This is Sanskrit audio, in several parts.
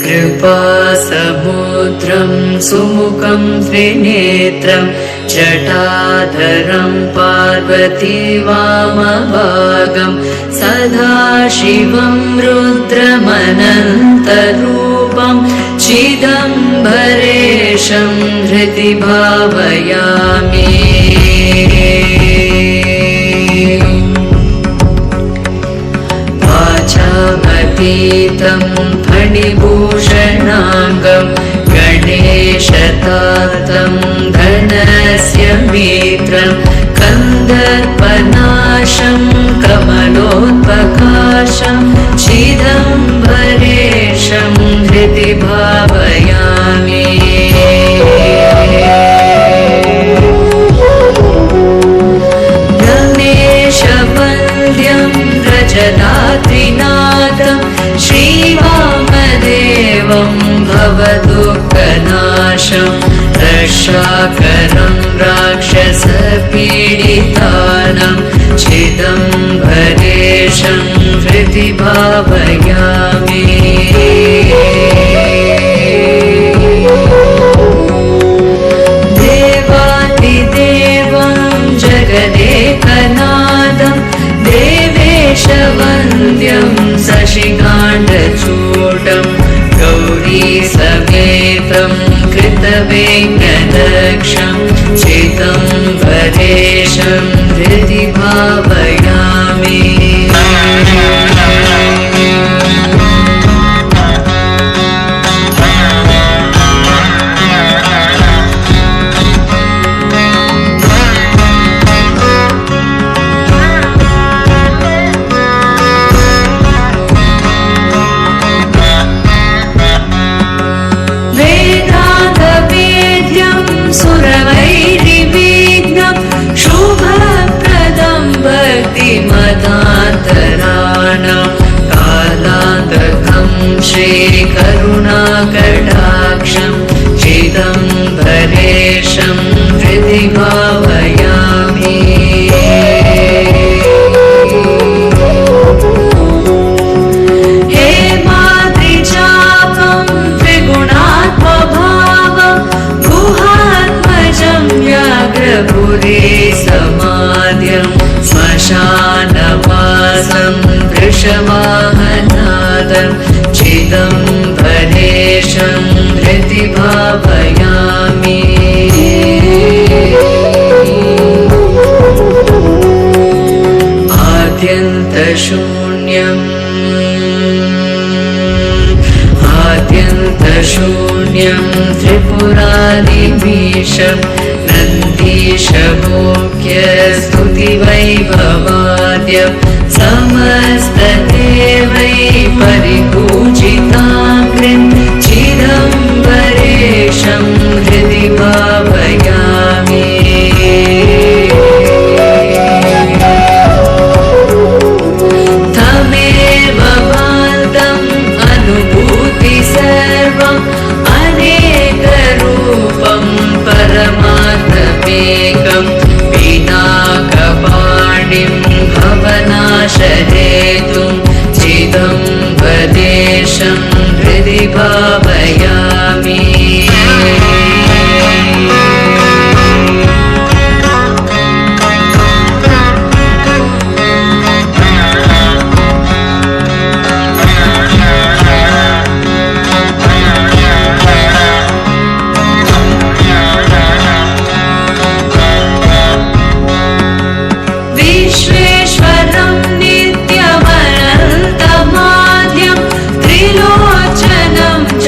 कृपासमुद्रं सुमुखं त्रिनेत्रं जटाधरं पार्वती वामभागं सदाशिवं रुद्रमनन्तरूपं चिदम्बरेशं हृदि भावयामि। वाचामतीतं फणिभूषणाङ्गं गणेशतातं धनस्य मित्रं कन्दर्पनाशं कमलोत्पकाशं चिदम्बरेशं हृदि भावयामि। रमेशवन्द्यं व्रजदात्रिनाथं श्रीवामदेवं भवदुःखनाशं रक्षाकरं राक्षसपीडितानां चिदम्बरेशं हृदि भावयामि। देवादिदेवं जगदेकनाथं देवेशवन्द्यं शशिकाण्डचूडं गौरीसमेतं कृतवेङ्कटक्षं चिदम्बरेशं हृदि भावयामि। कालान्तकं श्रीकरुणाकटाक्षं चिदम्बरेशं हृदि भावयामि। हेमाद्रिचापं त्रिगुणात्मभावं गुहात्मजं व्याघ्रपुरी समाद्यं श्मशानवासं वृषवाहनादं चिदम्बरेशं हृदि भावयामि। आद्यन्तशून्यं त्रिपुरादिमीशं नन्दीशभोग्य स्तुतिवैभवाद्यं समस्तदेवै परिपूजिताग्र्यं चिदम्बरेशं हृदि भावयामि। तमेव वाल्दम् अनुभूति सर्वम् अनेकरूपं परमात्मेकं पिनाकपाणिं भवनाशहेतुं चिदम्बरेशं हृदि भावयामि। विश्वेश्वरं नित्यमनन्तमाद्यं त्रिलोचनं च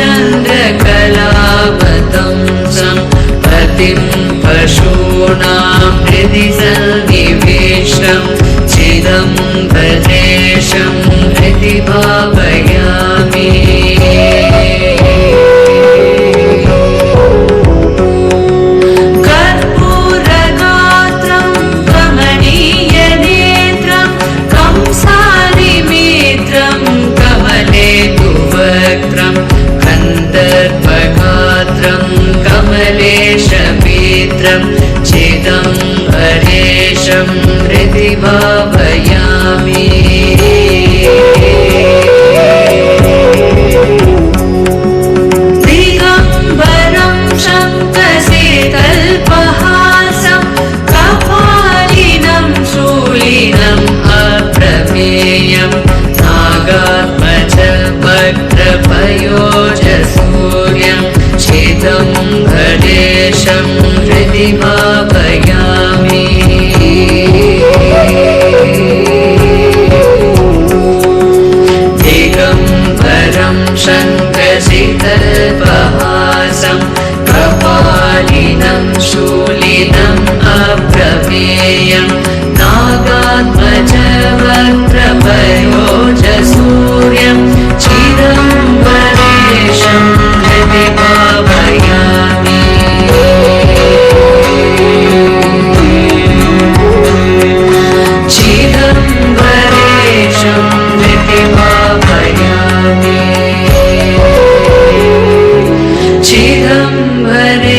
चिदम्बरेशं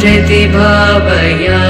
हृदि भावयामि